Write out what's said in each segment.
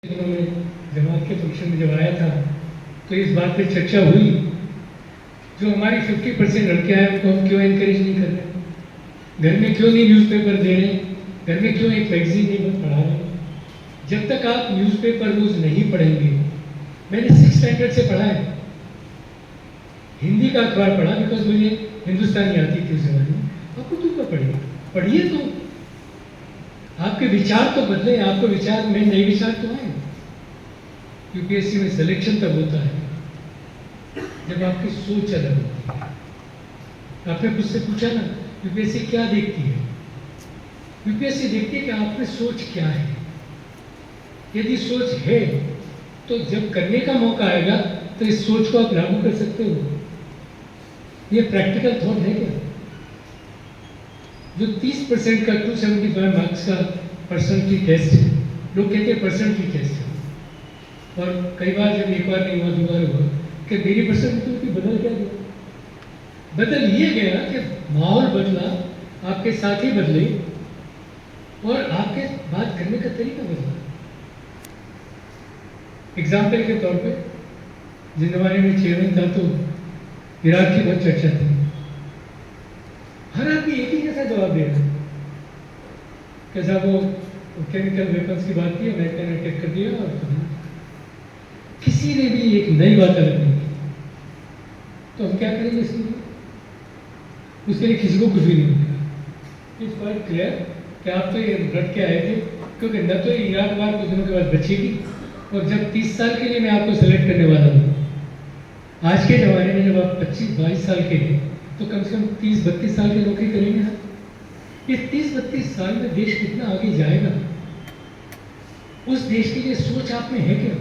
उन्होंने जमात के फंक्शन में जब आया था तो इस बात पे चर्चा हुई, जो हमारी 50% लड़कियां हैं उनको हम क्यों एनकरेज नहीं कर रहे, घर में क्यों नहीं न्यूज़पेपर दे रहे, घर में क्यों एक मैगजीन नहीं पढ़ा रहे। जब तक आप न्यूज़पेपर रोज नहीं पढ़ेंगे, मैंने 6th स्टैंडर्ड से पढ़ा है, हिंदी का अखबार पढ़ा बिकॉज मुझे हिंदुस्तानी आती थी उस जमाने में। आपको क्यों क्या पढ़िए, पढ़िए तो आपके विचार तो बदले, आपको विचार में नए विचार तो आए। यूपीएससी में सिलेक्शन तब होता है जब आपकी सोच अलग होती है। आपने खुद से पूछा ना यूपीएससी क्या देखती है? यूपीएससी देखती है कि आप में सोच क्या है। यदि सोच है तो जब करने का मौका आएगा तो इस सोच को आप लागू कर सकते हो। ये प्रैक्टिकल थॉट है क्या? जो 30% का 275 मार्क्स का पर्सनैलिटी टेस्ट है, लोग कहते हैं पर्सनैलिटी टेस्ट है, और कई बार जब एक बार नहीं हुआ, दो बार हुआ कि मेरी पर्सनैलिटी बदल क्या गया? बदल ये गया कि माहौल बदला, आपके साथी बदले और आपके बात करने का तरीका बदला। एग्जाम्पल के तौर पे जिन जमाने में चेयरमैन था तो इराक की बहुत चर्चा थी। हर आदमी एक ही जैसा जवाब दे रहा है कि साहब वो केमिकल वेपन्स की बात की, अमेरिका ने अटैक कर दिया, और किसी ने भी एक नई बात अलग नहीं की। तो हम क्या करेंगे इसके लिए? उसके लिए किसी को कुछ भी नहीं मिलेगा। इट्स क्वाइट क्लियर कि आप तो ये रट के आए थे, क्योंकि न तो इराक वार कुछ दिनों के बाद बचेगी, और जब 30 साल के लिए मैं आपको सेलेक्ट करने वाला हूँ, आज के ज़माने में जब आप 25-22 साल के हैं तो कम से कम 30-32 साल की नौकरी करेंगे ना। ये 30-32 साल में देश कितना आगे जाएगा, उस देश के लिए सोच आप में है क्या?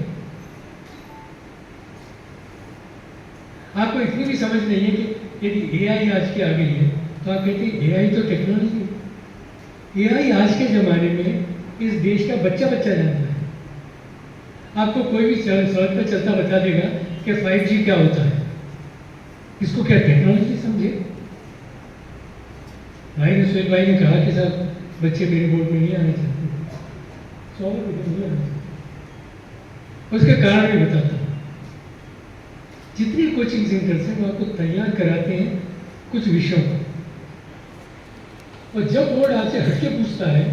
आपको इतनी भी समझ नहीं है कि यदि एआई आज के आगे है तो आप कहते हैं एआई तो टेक्नोलॉजी है। एआई आज के ज़माने में इस देश का बच्चा जानता है। आपको कोई भी सड़क पर चलता बता देगा कि 5G क्या होता है। इसको क्या टेक्नोलॉजी समझे? सुहेल भाई ने कहा कि साहब बच्चे मेरे बोर्ड में नहीं आने चाहते, 100 नहीं आने चाहते। उसके कारण भी बताता हूँ। जितनी कोचिंग सेंटर्स हैं वो आपको तैयार कराते हैं कुछ विषयों को, और जब बोर्ड आपसे हटके पूछता है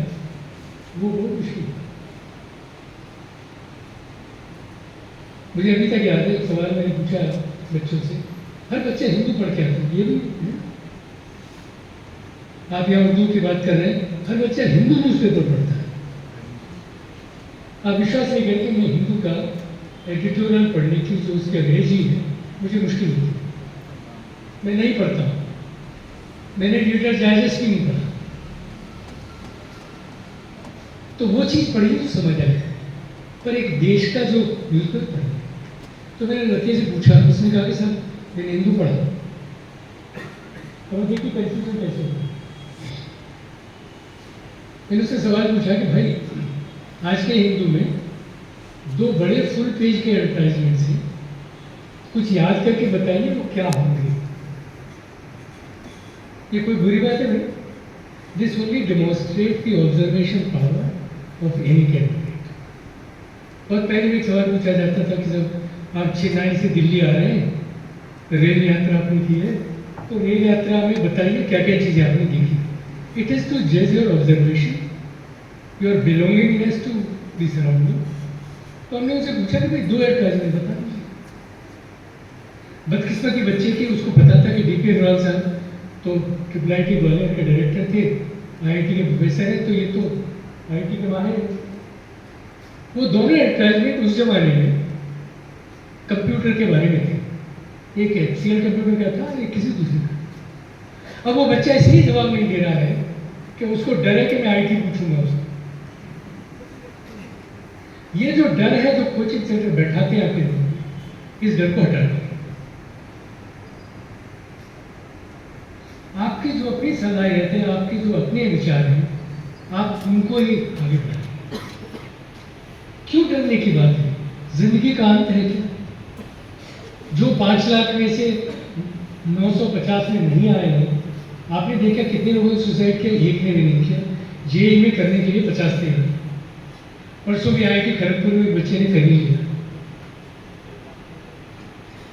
वो बहुत मुश्किल है। मुझे अभी तक याद है एक सवाल मैंने पूछा बच्चों से, हर बच्चे हिंदू पढ़ के आते हैं, ये भी आप यहाँ उर्दू की बात कर रहे हैं, हर बच्चा हिंदू न्यूज़पेपर पढ़ता है। आप विश्वास नहीं करते, मैं हिंदू का एडिटोरियल पढ़ने की जो उसकी अंग्रेजी है मुझे मुश्किल होती है, मैं नहीं पढ़ता हूँ। मैंने रीडर डाइजेस्ट भी नहीं पढ़ा, तो वो चीज़ पढ़ी तो समझ आए, पर एक देश का जो न्यूज़पेपर पढ़ा। तो मैंने लड़के से पूछा, उसने कहा कि सर मैंने हिंदू पढ़ा। तो देखिए कंफ्यूजन कैसे होता है। मैंने उससे सवाल पूछा कि भाई आज के हिंदू में 2 बड़े फुल पेज के एडवर्टाइजमेंट हैं, कुछ याद करके बताइए वो क्या होंगे। ये कोई बुरी बात है भाई? This only demonstrate the observation power of any candidate. बहुत पहले भी एक सवाल पूछा जाता था कि जब आप चेन्नई से दिल्ली आ रहे हैं, रेल यात्रा आपने की है, तो रेल यात्रा में बताइए क्या क्या चीज़ें आपने देखी। इट इज़ टू जज your observation, your belongingness to the surrounding. तो हमने उनसे पूछा कि भाई 2 एडवर्टाइजमेंट बता दीजिए। बदकिस्मती बच्चे की उसको पता था कि डीपी अग्रवाल साहब तो IIT ग्वालियर के डायरेक्टर थे, IIT के प्रोफेसर हैं, तो ये तो IIT के माहिर हैं। वो दोनों एडवर्टाइजमेंट उस जमाने में कंप्यूटर के बारे में थे, एक HCL कंप्यूटर का था, एक किसी दूसरे का। अब वो बच्चा इसलिए जवाब नहीं दे रहा है कि उसको डर है कि मैं IIT पूछूंगा उसको। ये जो डर है जो कोचिंग सेंटर बैठाते हैं आपके, इस डर को हटा दें। आपकी जो अपनी सलाहियत है, आपकी जो अपने विचार हैं, आप उनको ही आगे बढ़ाएं। क्यों डरने की बात है? जिंदगी का अंत है क्या? जो 5 लाख में से 950 में नहीं आए हैं, आपने देखा कितने लोगों ने सुसाइड किया? एक ने भी नहीं किया। जेई में करने के लिए 50 थे। परसों भी IIT खड़गपुर में बच्चे ने कर ही लिया।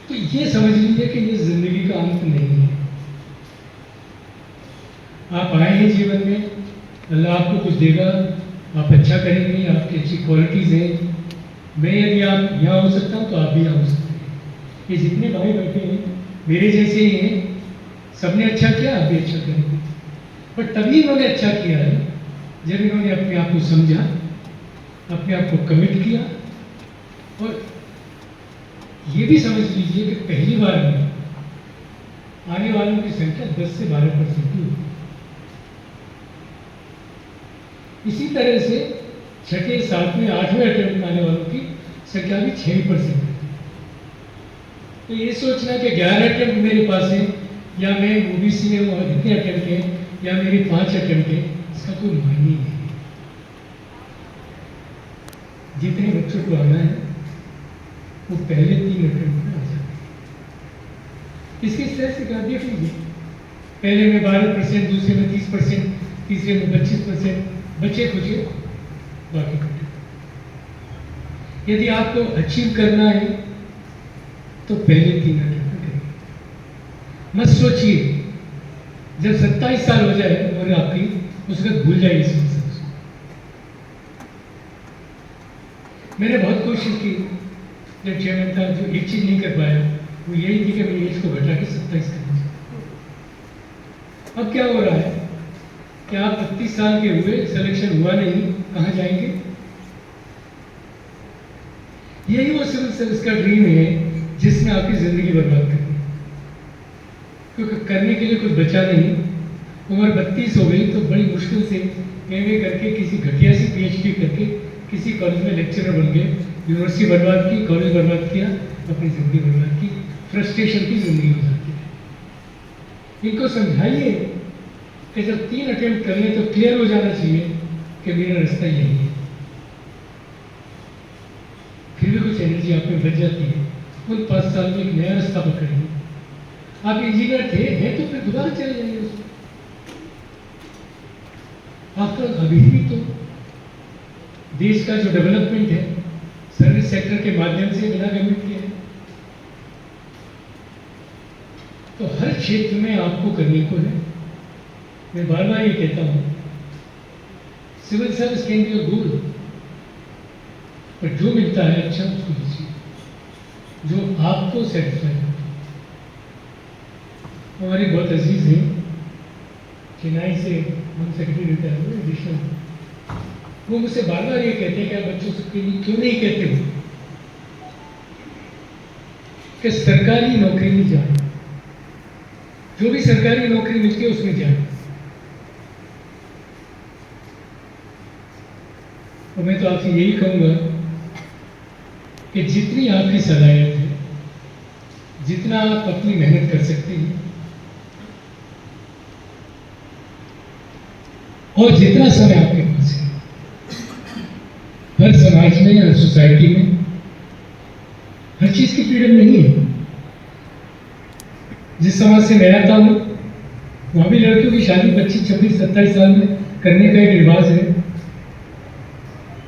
तो ये समझ लीजिए कि ये जिंदगी का अंत नहीं है। आप आए हैं जीवन में, अल्लाह आपको कुछ देगा, आप अच्छा करेंगे, आपकी अच्छी क्वालिटीज़ हैं। मैं यदि आप यहाँ हो सकता हूँ तो आप भी यहाँ हो सकते हैं। ये जितने भाई बैठे हैं मेरे जैसे ही हैं, सबने अच्छा किया, आप भी अच्छा करेंगे। बट तभी इन्होंने अच्छा किया है जब इन्होंने अपने आप को समझा, अपने आप को कमिट किया। और ये भी समझ लीजिए कि पहली बार में आने वालों की संख्या 10 से 12% की होगी। इसी तरह से छठे, सातवें, आठवें अटेम्प्ट में आने वालों की संख्या भी 6% है। तो ये सोचना कि 11 अटेम्प्ट मेरे पास है, या मैं OBC में हूँ इतने अटेम्प्ट हैं, या मेरे 5 अटेम्प्ट हैं, इसका कोई मायने नहीं है। जितने बच्चों को आना है वो पहले 3 अटेम्प्ट में आ जाते हैं। इसकी स्टैटिस्टिक देख लीजिए, पहले में 12%, दूसरे में 30%, तीसरे में 25%, बच्चे खुचे बाकी कटे। यदि आपको अचीव करना है तो पहले 3 अटेम्प्ट करिए। मत सोचिए जब 27 साल हो जाए और आपकी, उसके बाद भूल जाइए इस चीज़ को। मैंने बहुत कोशिश की जब चेयरमैन था, जो एक चीज़ नहीं कर पाया वो यही थी कि मेरी एज को घटा के 27 करना चाहिए। अब क्या हो रहा है कि आप 32 साल के हुए, सिलेक्शन हुआ नहीं, कहाँ जाएंगे? यही वो सिविल सर्विस का ड्रीम है जिसने आपकी जिंदगी बर्बाद कर दी, क्योंकि करने के लिए कुछ बचा नहीं। उम्र 32 हो गई तो बड़ी मुश्किल से MA करके, किसी घटिया सी PhD करके किसी कॉलेज में लेक्चरर बन गए, यूनिवर्सिटी बर्बाद की, कॉलेज बर्बाद किया, अपनी जिंदगी बर्बाद की। फ्रस्ट्रेशन की जिंदगी हो जाती है। इनको समझाइए कि जब 3 अटेम्प्ट कर लें तो क्लियर हो जाना चाहिए कि मेरा रास्ता यही है। फिर भी कुछ एनर्जी आप में बच जाती है, उन 5 साल में एक नया रास्ता पकड़ेंगे। आप इंजीनियर थे हैं तो फिर दोबारा चले जाइए उसमें। आपका अभी भी तो देश का जो डेवलपमेंट है सर्विस सेक्टर के माध्यम से बिना गवर्नमेंट के है, तो हर क्षेत्र में आपको करने को है। मैं बार बार ये कहता हूँ, civil service can be a goal, पर जो मिलता है अच्छा उसको लीजिए, जो आपको सेटिस्फाई करता है। हमारे बहुत अजीज हैं, चेन्नई से हम सेक्रेटरी रिटायर हुए एडिशनल, वो मुझसे बार बार ये कहते हैं कि आप बच्चों के लिए क्यों नहीं कहते हो कि सरकारी नौकरी में जाए, जो भी सरकारी नौकरी मिलती है उसमें जाए। और मैं तो आपसे यही कहूँगा कि जितनी आपकी सलाहियत है, जितना आप अपनी मेहनत कर सकते हैं और जितना समय आपके पास है, हर समाज में, हर सोसाइटी में हर चीज की फ्रीडम नहीं है। जिस समाज से मैं आता हूँ वहां भी लड़कियों की शादी 25, 26, 27 साल में करने का एक रिवाज है,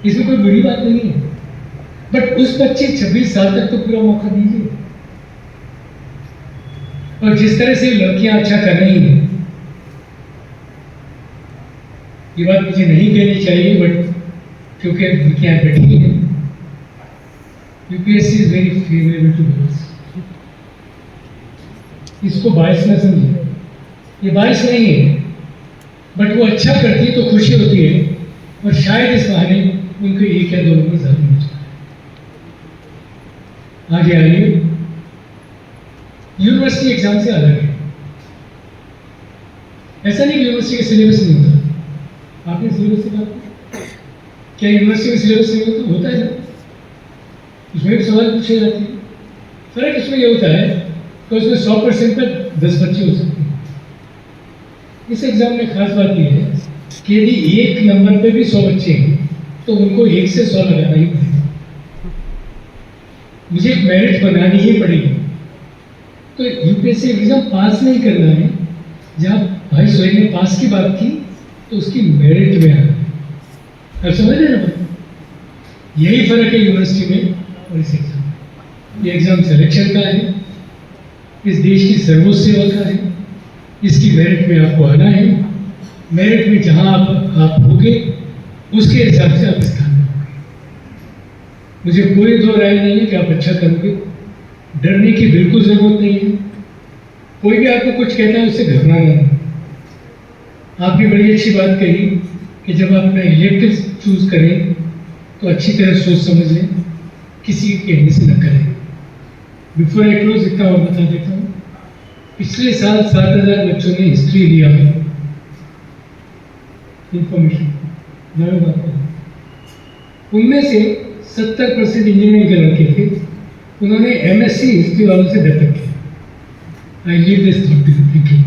इसमें कोई बुरी बात नहीं है। बट उस 25, 26 साल तक तो पूरा मौका दीजिए। और जिस तरह से लड़कियां अच्छा कर रही हैं, ये बात मुझे नहीं कहनी चाहिए, बट क्योंकि लड़कियां बैठी हैं, UPSC is very favourable to girls. इसको बायस न समझिए, ये बायस नहीं है, बट वो अच्छा करती है तो खुशी होती है, और शायद इस बहाने उनको एक या 2 नंबर ज्यादा मिल जाए। आगे आइए, यूनिवर्सिटी एग्जाम से अलग है। ऐसा नहीं कि यूनिवर्सिटी का सिलेबस नहीं होता। आपने सिलेबस से बात की? क्या यूनिवर्सिटी में सिलेबस नहीं होता है ना, उसमें भी सवाल पूछे जाते हैं। फर्क इसमें यह होता है कि उसमें 100% पर 10 बच्चे हो सकते हैं। इस एग्जाम में खास बात यह है कि यदि एक नंबर पे भी 100 बच्चे हैं तो उनको 1 से 100 लगाना ही पड़ेगा। मुझे एक मेरिट बनानी ही पड़ेगी। तो UPSC एग्जाम पास नहीं करना है। जहाँ भाई सोहेल ने पास की बात की तो उसकी मेरिट में आना है। अब समझ रहे ना, यही फर्क है यूनिवर्सिटी में और इस एग्जाम में। ये एग्जाम सिलेक्शन का है, इस देश की सर्वोच्च सेवा का है, इसकी मेरिट में आपको आना है। मेरिट में जहां आप होगे उसके हिसाब से आप स्थान पाओगे। मुझे कोई दो राय नहीं है कि आप अच्छा करोगे, डरने की बिल्कुल जरूरत नहीं है। कोई भी आपको कुछ कहता है उससे घबराना नहीं। आपने बड़ी अच्छी बात कही कि जब आप अपना इलेक्टिव चूज करें तो अच्छी तरह सोच समझ लें, किसी के कहने से न करें। बिफोर आई क्लोज इतना और बता देता हूँ, पिछले साल 7000 बच्चों ने हिस्ट्री लिया है, इंफॉर्मेशन उनमें से 70% इंजीनियरिंग के लड़के थे, उन्होंने MSc हिस्ट्री वालों से बेहतर किया। I leave this thought to you. Thank you.